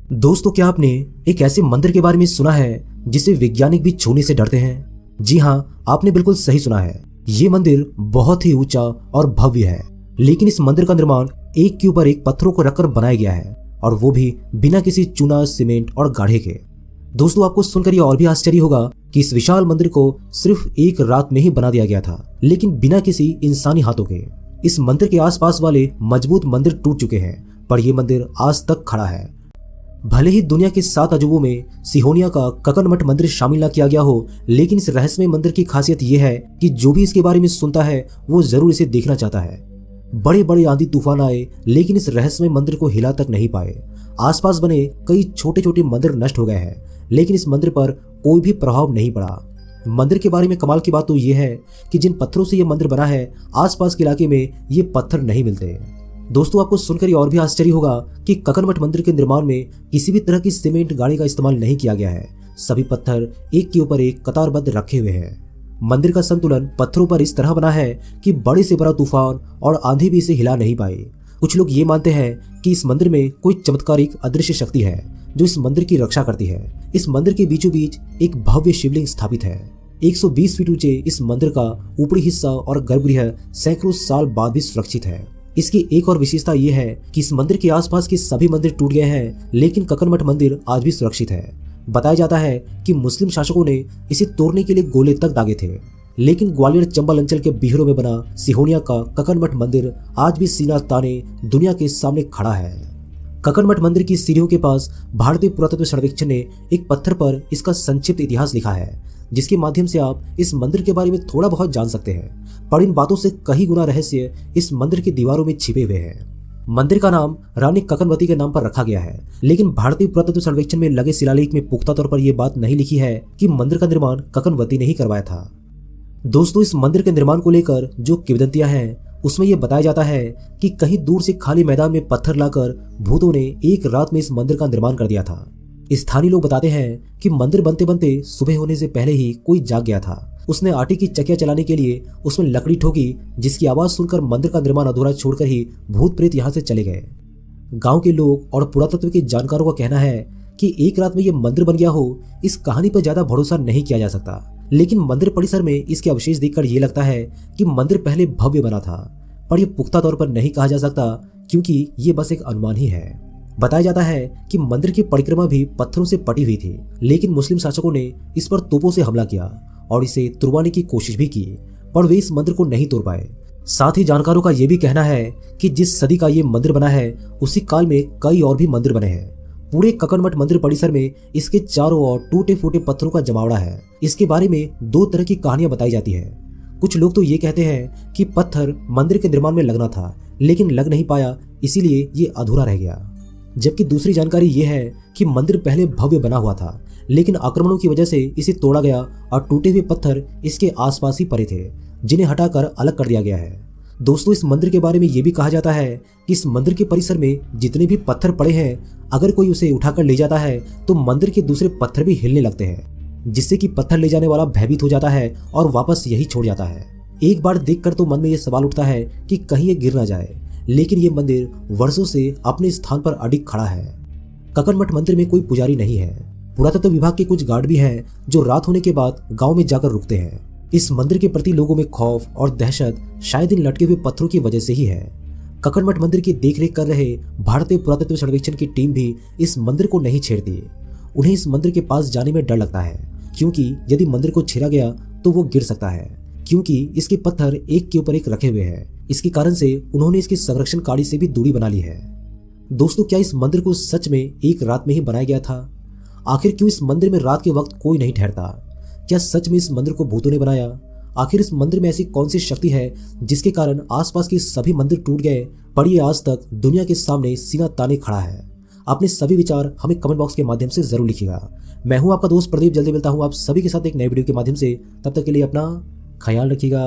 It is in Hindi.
दोस्तों, क्या आपने एक ऐसे मंदिर के बारे में सुना है जिसे वैज्ञानिक भी छूने से डरते हैं? जी हाँ, आपने बिल्कुल सही सुना है। ये मंदिर बहुत ही ऊंचा और भव्य है, लेकिन इस मंदिर का निर्माण एक के ऊपर एक पत्थरों को रखकर बनाया गया है, और वो भी बिना किसी चूना, सीमेंट और गाढ़े के। दोस्तों, आपको सुनकर ये और भी आश्चर्य होगा कि इस विशाल मंदिर को सिर्फ एक रात में ही बना दिया गया था, लेकिन बिना किसी इंसानी हाथों के। इस मंदिर के आसपास वाले मजबूत मंदिर टूट चुके हैं, पर यह मंदिर आज तक खड़ा है। भले ही दुनिया के 7 अजूबों में सिहोनिया का ककन मठ मंदिर शामिल न किया गया हो, लेकिन इस रहस्यमय मंदिर की खासियत यह है कि जो भी इसके बारे में सुनता है वो जरूर इसे देखना चाहता है। बड़े बड़े आंधी तूफान आए, लेकिन इस रहस्यमय मंदिर को हिला तक नहीं पाए। आसपास बने कई छोटे छोटे मंदिर नष्ट हो गए हैं, लेकिन इस मंदिर पर कोई भी प्रभाव नहीं पड़ा। मंदिर के बारे में कमाल की बात तो यह है कि जिन पत्थरों से यह मंदिर बना है, आसपास के इलाके में ये पत्थर नहीं मिलते। दोस्तों, आपको सुनकर और भी आश्चर्य होगा कि ककन मठ मंदिर के निर्माण में किसी भी तरह की सीमेंट गाड़ी का इस्तेमाल नहीं किया गया है। सभी पत्थर एक के ऊपर एक कतारबद्ध रखे हुए हैं। मंदिर का संतुलन पत्थरों पर इस तरह बना है कि बड़े से बड़ा तूफान और आंधी भी इसे हिला नहीं पाए। कुछ लोग ये मानते हैं कि इस मंदिर में कोई चमत्कारिक अदृश्य शक्ति है जो इस मंदिर की रक्षा करती है। इस मंदिर के बीचों बीच एक भव्य शिवलिंग स्थापित है। 120 फीट ऊंचे इस मंदिर का ऊपरी हिस्सा और गर्भगृह सैकड़ों साल बाद भी सुरक्षित है। इसकी एक और विशेषता यह है कि इस मंदिर के आसपास के सभी मंदिर टूट गए हैं, लेकिन ककन मठ मंदिर आज भी सुरक्षित है। बताया जाता है कि मुस्लिम शासकों ने इसे तोड़ने के लिए गोले तक दागे थे, लेकिन ग्वालियर चंबल अंचल के बिहरों में बना सिहोनिया का ककन मठ मंदिर आज भी सीना ताने दुनिया के सामने खड़ा है। ककन मठ मंदिर की सीढ़ियों के पास भारतीय पुरातत्व सर्वेक्षण ने एक पत्थर पर इसका संक्षिप्त इतिहास लिखा है, जिसके माध्यम से आप इस मंदिर के बारे में थोड़ा बहुत जान सकते हैं। पर इन बातों से कई गुना रहस्य इस मंदिर की दीवारों में छिपे हुए हैं। मंदिर का नाम रानी ककनवती के नाम पर रखा गया है, लेकिन भारतीय पुरातत्व सर्वेक्षण में लगे शिलालेख में पुख्ता तौर पर यह बात नहीं लिखी है कि मंदिर का निर्माण ककनवती ने ही करवाया था। दोस्तों, इस मंदिर के निर्माण को लेकर जो किंवदंतियां हैं, उसमें यह बताया जाता है कि कहीं दूर से खाली मैदान में पत्थर लाकर भूतों ने एक रात में इस मंदिर का निर्माण कर दिया था। स्थानीय लोग बताते हैं कि मंदिर बनते बनते सुबह होने से पहले ही कोई जाग गया था। उसने आटे की चक्कियां चलाने के लिए उसमें लकड़ी ठोकी, जिसकी आवाज सुनकर मंदिर का निर्माण अधूरा छोड़कर ही भूत प्रेत यहां से चले गए। गांव के लोग और पुरातत्व के जानकारों का कहना है कि एक रात में यह मंदिर बन गया हो, इस कहानी पर ज्यादा भरोसा नहीं किया जा सकता। लेकिन मंदिर परिसर में इसके अवशेष देखकर यह लगता है कि मंदिर पहले भव्य बना था, पर यह पुख्ता तौर पर नहीं कहा जा सकता क्योंकि ये बस एक अनुमान ही है। बताया जाता है कि मंदिर की परिक्रमा भी पत्थरों से पटी हुई थी, लेकिन मुस्लिम शासकों ने इस पर तोपों से हमला किया और इसे तुड़वाने की कोशिश भी की, पर वे इस मंदिर को नहीं तोड़ पाए। साथ ही जानकारों का यह भी कहना है कि जिस सदी का ये मंदिर बना है, उसी काल में कई और भी मंदिर बने हैं। पूरे ककन मठ मंदिर परिसर में इसके चारों ओर टूटे फूटे पत्थरों का जमावड़ा है। इसके बारे में 2 तरह की कहानियां बताई जाती है। कुछ लोग तो ये कहते हैं कि पत्थर मंदिर के निर्माण में लगना था, लेकिन लग नहीं पाया, इसीलिए ये अधूरा रह गया। जबकि दूसरी जानकारी यह है कि मंदिर पहले भव्य बना हुआ था, लेकिन आक्रमणों की वजह से इसे तोड़ा गया और टूटे हुए पत्थर इसके आसपास ही पड़े थे, जिन्हें हटाकर अलग कर दिया गया है। दोस्तों, इस मंदिर के बारे में यह भी कहा जाता है कि इस मंदिर के परिसर में जितने भी पत्थर पड़े हैं, अगर कोई उसे उठाकर ले जाता है तो मंदिर के दूसरे पत्थर भी हिलने लगते हैं, जिससे कि पत्थर ले जाने वाला भयभीत हो जाता है और वापस यही छोड़ जाता है। एक बार देखकर तो मन में यह सवाल उठता है कि कहीं ये गिर ना जाए, लेकिन ये मंदिर वर्षों से अपने स्थान पर अडिग खड़ा है। ककन मठ मंदिर में कोई पुजारी नहीं है। पुरातत्व विभाग के कुछ गार्ड भी हैं जो रात होने के बाद गांव में जाकर रुकते हैं। इस मंदिर के प्रति लोगों में खौफ और दहशत शायद इन लटके हुए पत्थरों की वजह से ही है। ककन मठ मंदिर की देखरेख कर रहे भारतीय पुरातत्व सर्वेक्षण की टीम भी इस मंदिर को नहीं छेड़ती। उन्हें इस मंदिर के पास जाने में डर लगता है, क्योंकि यदि मंदिर को छेड़ा गया तो वो गिर सकता है, क्योंकि इसके पत्थर एक के ऊपर एक रखे हुए हैं। इसके कारण से उन्होंने इसकी संरक्षण काड़ी से भी दूरी बना ली है। दोस्तों, क्या इस मंदिर को सच में एक रात में ही बनाया गया था? आखिर क्यों इस मंदिर में रात के वक्त कोई नहीं ठहरता? क्या सच में इस मंदिर को भूतों ने बनाया? आखिर इस मंदिर में ऐसी कौन सी शक्ति है जिसके कारण आसपास के सभी मंदिर टूट गए, पर ये आज तक दुनिया के सामने सीना ताने खड़ा है? अपने सभी विचार हमें कमेंट बॉक्स के माध्यम से जरूर लिखिएगा। मैं हूं आपका दोस्त प्रदीप, जल्दी मिलता हूं आप सभी के साथ एक नए वीडियो के माध्यम से। तब तक के लिए अपना ख्याल रखिएगा।